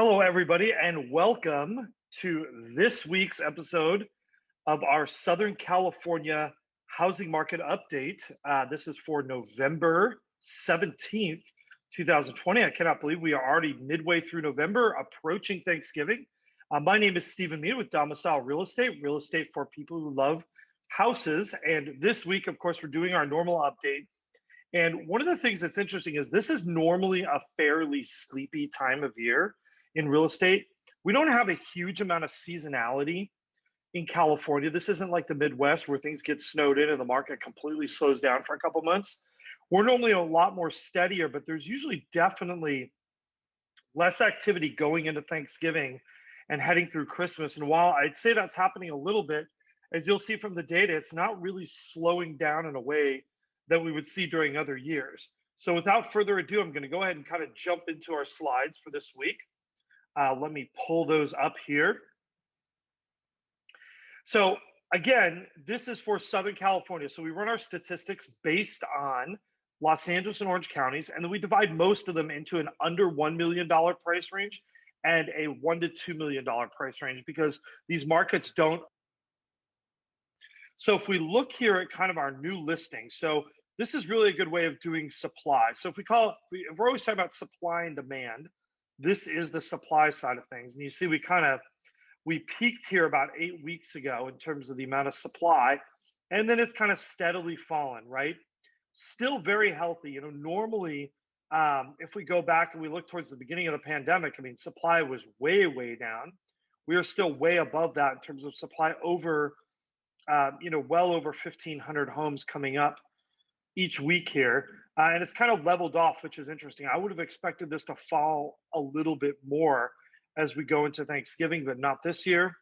Hello, everybody, and welcome to this week's episode of our Southern California housing market update. This is for November 17th, 2020. I cannot believe we are already midway through November, approaching Thanksgiving. My name is Stephen Mead with Domicile Real Estate for people who love houses. And this week, of course, we're doing our normal update. And one of the things that's interesting is this is normally a fairly sleepy time of year in real estate. We don't have a huge amount of seasonality in California. This isn't like the Midwest where things get snowed in and the market completely slows down for a couple months. We're normally a lot more steadier, but there's usually definitely less activity going into Thanksgiving and heading through Christmas. And while I'd say that's happening a little bit, as you'll see from the data, it's not really slowing down in a way that we would see during other years. So without further ado, I'm going to go ahead and kind of jump into our slides for this week. Let me pull those up here. So again, this is for Southern California. So we run our statistics based on Los Angeles and Orange counties, and then we divide most of them into an under $1 million price range and a $1 to $2 million price range because these markets don't. So if we look here at kind of our new listings, so this is really a good way of doing supply. So if if we're always talking about supply and demand, this is the supply side of things. And you see we peaked here about 8 weeks ago in terms of the amount of supply, and then it's kind of steadily fallen, right? Still very healthy. Normally, if we go back and we look towards the beginning of the pandemic, I mean, supply was way, way down. We are still way above that in terms of supply over, well over 1,500 homes coming up each week here. And it's kind of leveled off, which is interesting. I would have expected this to fall a little bit more as we go into Thanksgiving, but not this year.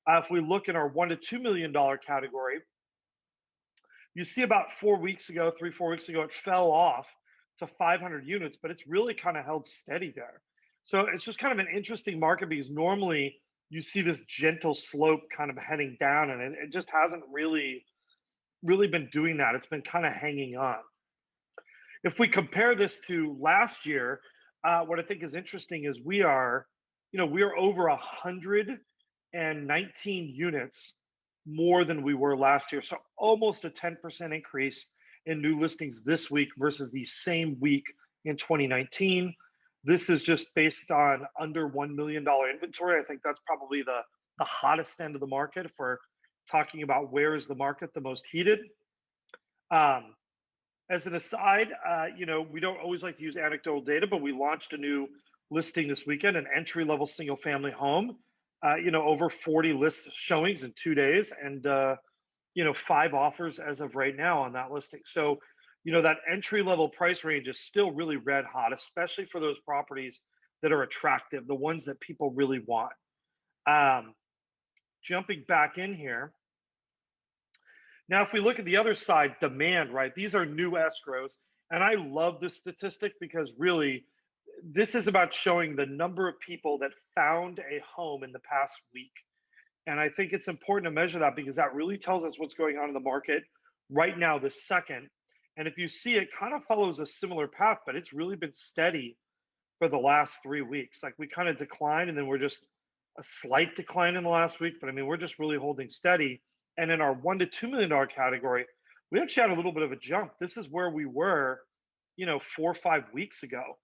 If we look in our $1 to $2 million category, you see about 4 weeks ago, 3-4 weeks ago, it fell off to 500 units, but it's really kind of held steady there. So it's just kind of an interesting market because normally you see this gentle slope kind of heading down, and it just hasn't really been doing that. It's been kind of hanging on. If we compare this to last year, what I think is interesting is we are over 119 units more than we were last year. So almost a 10% increase in new listings this week versus the same week in 2019. This is just based on under $1 million inventory. I think that's probably the hottest end of the market if we're talking about where is the market the most heated. As an aside, we don't always like to use anecdotal data, but we launched a new listing this weekend, an entry-level single-family home. Over 40 list showings in 2 days, and 5 offers as of right now on that listing. So, that entry-level price range is still really red hot, especially for those properties that are attractive, the ones that people really want. Jumping back in here. Now, if we look at the other side, demand, right? These are new escrows. And I love this statistic because really, this is about showing the number of people that found a home in the past week. And I think it's important to measure that because that really tells us what's going on in the market right now, this second. And if you see, it kind of follows a similar path, but it's really been steady for the last 3 weeks. Like we kind of declined and then we're just a slight decline in the last week, but I mean, we're just really holding steady. And in our $1 to $2 million category, we actually had a little bit of a jump. This is where we were, 4 or 5 weeks ago.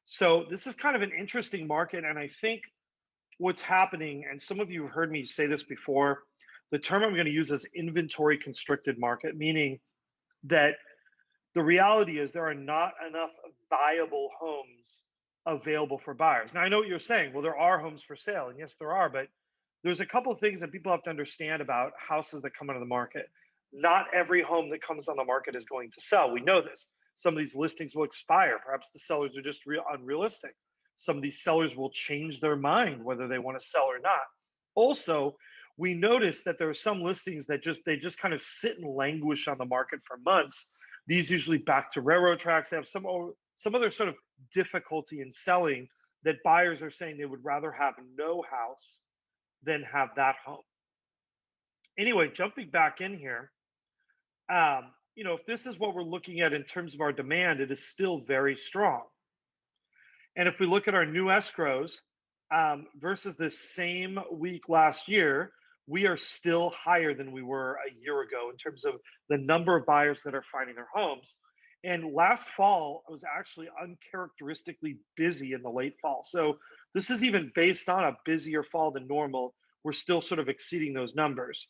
So this is kind of an interesting market. And I think what's happening, and some of you have heard me say this before, the term I'm going to use is inventory constricted market, meaning that the reality is there are not enough viable homes available for buyers. Now, I know what you're saying. Well, there are homes for sale. And yes, there are. But there's a couple of things that people have to understand about houses that come onto the market. Not every home that comes on the market is going to sell. We know this. Some of these listings will expire. Perhaps the sellers are just unrealistic. Some of these sellers will change their mind whether they want to sell or not. Also, we noticed that there are some listings that they just kind of sit and languish on the market for months. These usually back to railroad tracks. They have some other sort of difficulty in selling that buyers are saying they would rather have no house than have that home. Anyway, jumping back in here, if this is what we're looking at in terms of our demand, it is still very strong. And if we look at our new escrows, versus this same week last year, we are still higher than we were a year ago in terms of the number of buyers that are finding their homes. And last fall was actually uncharacteristically busy in the late fall. So this is even based on a busier fall than normal. We're still sort of exceeding those numbers.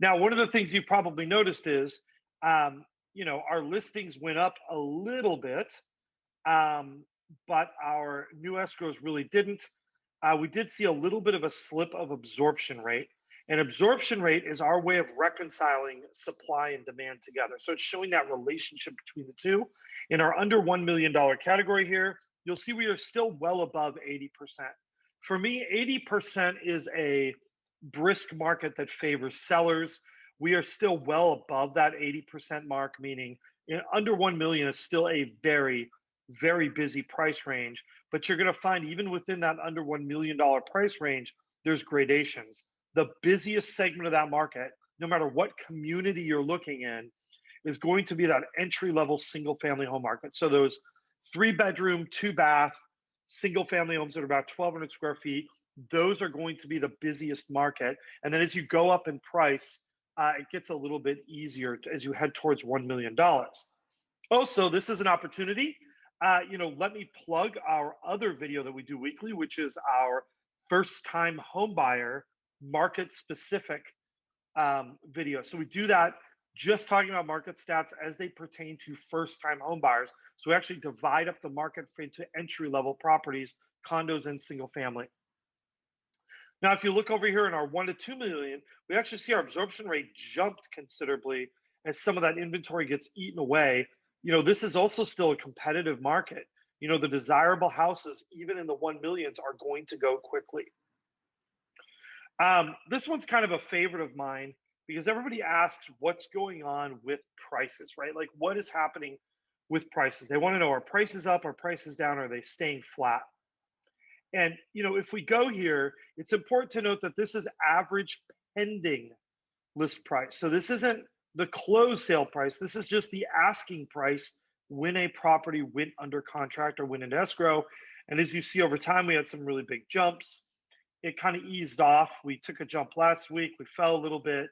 Now, one of the things you probably noticed is, um, our listings went up a little bit, um, but our new escrows really didn't. We did see a little bit of a slip of absorption rate. And absorption rate is our way of reconciling supply and demand together. So it's showing that relationship between the two. In our under $1 million category here, you'll see we are still well above 80%. For me, 80% is a brisk market that favors sellers. We are still well above that 80% mark, meaning under 1 million is still a very, very busy price range. But you're going to find even within that under $1 million price range, there's gradations. The busiest segment of that market, no matter what community you're looking in, is going to be that entry level single family home market. So those 3-bedroom, 2-bath, single family homes that are about 1,200 square feet, those are going to be the busiest market. And then as you go up in price, it gets a little bit easier as you head towards $1 million. Also, this is an opportunity. Let me plug our other video that we do weekly, which is our first time home buyer market specific video. So we do that just talking about market stats as they pertain to first time home buyers. So we actually divide up the market into entry level properties, condos, and single family. Now, if you look over here in our 1 to 2 million, we actually see our absorption rate jumped considerably as some of that inventory gets eaten away. This is also still a competitive market. The desirable houses, even in the 1 millions, are going to go quickly. This one's kind of a favorite of mine because everybody asks what's going on with prices, right? Like what is happening with prices? They want to know, are prices up, are prices down, are they staying flat? And if we go here, it's important to note that this is average pending list price. So this isn't the closed sale price. This is just the asking price when a property went under contract or went into escrow. And as you see over time, we had some really big jumps. It kind of eased off. We took a jump last week. We fell a little bit.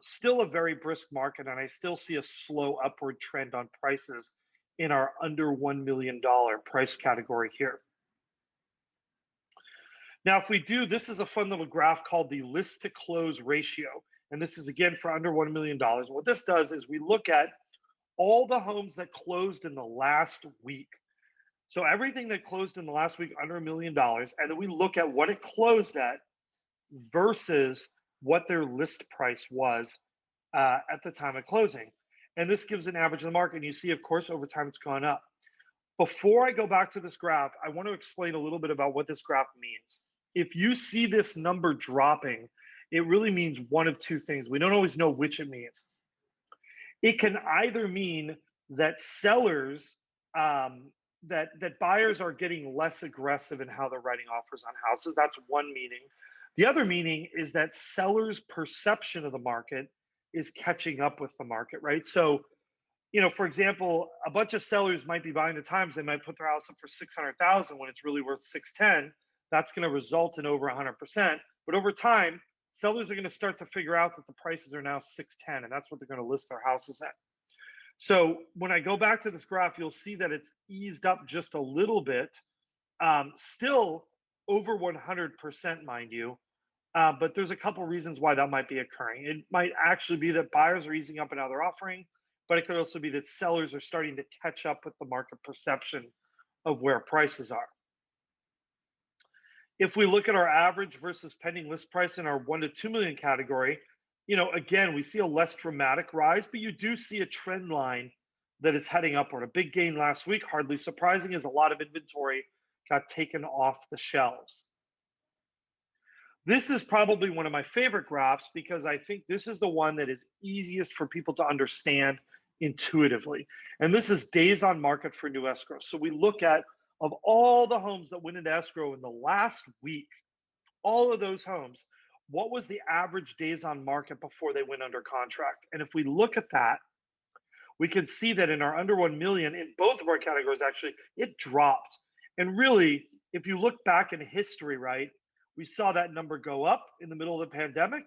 Still a very brisk market, and I still see a slow upward trend on prices in our under $1 million price category here. Now, if we do, this is a fun little graph called the list to close ratio. And this is again for under $1 million. What this does is we look at all the homes that closed in the last week. So everything that closed in the last week under $1 million, and then we look at what it closed at versus what their list price was at the time of closing. And this gives an average of the market. And you see, of course, over time it's gone up. Before I go back to this graph, I want to explain a little bit about what this graph means. If you see this number dropping, it really means one of two things. We don't always know which it means. It can either mean that sellers, that buyers are getting less aggressive in how they're writing offers on houses. That's one meaning. The other meaning is that sellers' perception of the market is catching up with the market, right? So, for example, a bunch of sellers might be buying the times. They might put their house up for 600,000 when it's really worth 610. That's going to result in over 100%. But over time, sellers are going to start to figure out that the prices are now 610, and that's what they're going to list their houses at. So when I go back to this graph, you'll see that it's eased up just a little bit, still over 100%, mind you. But there's a couple reasons why that might be occurring. It might actually be that buyers are easing up in how they're offering, but it could also be that sellers are starting to catch up with the market perception of where prices are. If we look at our average versus pending list price in our 1 to 2 million category, again, we see a less dramatic rise, but you do see a trend line that is heading upward. A big gain last week, hardly surprising, as a lot of inventory got taken off the shelves. This is probably one of my favorite graphs because I think this is the one that is easiest for people to understand intuitively. And this is days on market for new escrow. So we look at, of all the homes that went into escrow in the last week, all of those homes, what was the average days on market before they went under contract? And if we look at that, we can see that in our under 1 million, in both of our categories, actually, it dropped. And really, if you look back in history, right, we saw that number go up in the middle of the pandemic,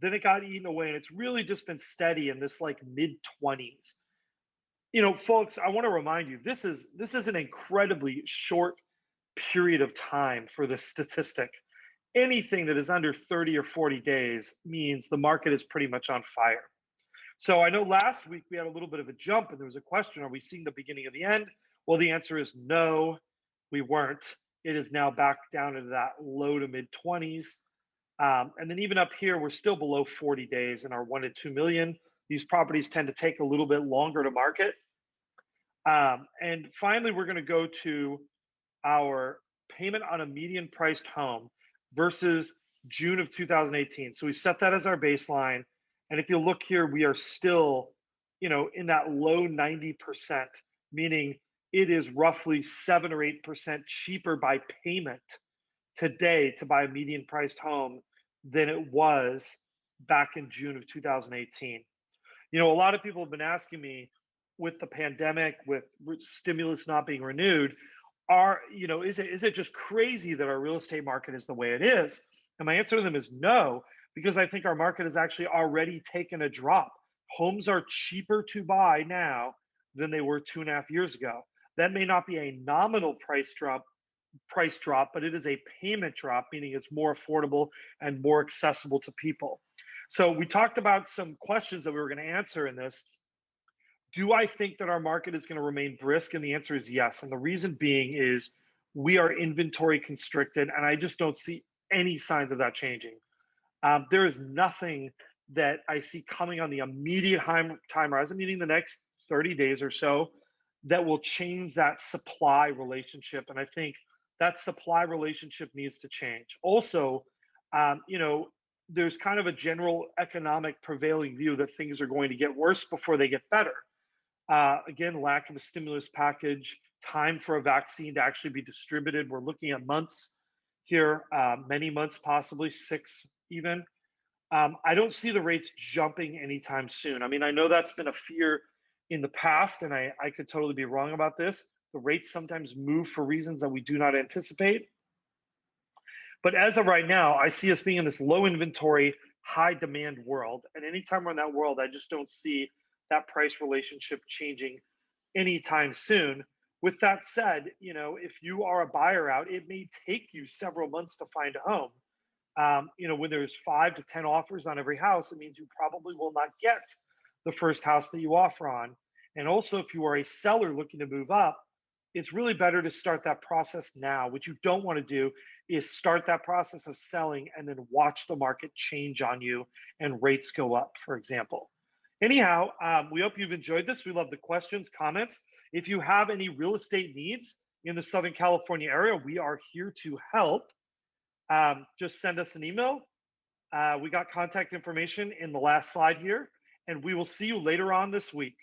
then it got eaten away, and it's really just been steady in this like mid 20s. Folks, I want to remind you, this is an incredibly short period of time for this statistic. Anything that is under 30 or 40 days means the market is pretty much on fire. So I know last week we had a little bit of a jump, and there was a question: are we seeing the beginning of the end? Well, the answer is no, we weren't. It is now back down into that low to mid 20s. And then even up here, we're still below 40 days in our 1 to 2 million. These properties tend to take a little bit longer to market. And finally, we're going to go to our payment on a median priced home versus June of 2018. So we set that as our baseline. And if you look here, we are still, in that low 90%, meaning it is roughly 7 or 8% cheaper by payment today to buy a median priced home than it was back in June of 2018. A lot of people have been asking me, with the pandemic, with stimulus not being renewed, is it just crazy that our real estate market is the way it is? And my answer to them is no, because I think our market has actually already taken a drop. Homes are cheaper to buy now than they were 2.5 years ago. That may not be a nominal price drop, but it is a payment drop, meaning it's more affordable and more accessible to people. So we talked about some questions that we were going to answer in this. Do I think that our market is going to remain brisk? And the answer is yes. And the reason being is we are inventory constricted, and I just don't see any signs of that changing. There is nothing that I see coming on the immediate time horizon, meaning the next 30 days or so, that will change that supply relationship. And I think that supply relationship needs to change. Also, there's kind of a general economic prevailing view that things are going to get worse before they get better. Again, lack of a stimulus package, time for a vaccine to actually be distributed. We're looking at months here, many months, possibly 6 even. I don't see the rates jumping anytime soon. I mean, I know that's been a fear in the past, and I could totally be wrong about this. The rates sometimes move for reasons that we do not anticipate. But as of right now, I see us being in this low inventory, high demand world. And anytime we're in that world, I just don't see that price relationship changing anytime soon. With that said, if you are a buyer out, it may take you several months to find a home. When there's 5 to 10 offers on every house, it means you probably will not get the first house that you offer on. And also, if you are a seller looking to move up, it's really better to start that process now. What you don't want to do is start that process of selling and then watch the market change on you and rates go up, for example. Anyhow, we hope you've enjoyed this. We love the questions, comments. If you have any real estate needs in the Southern California area, we are here to help. Just send us an email. We got contact information in the last slide here, and we will see you later on this week.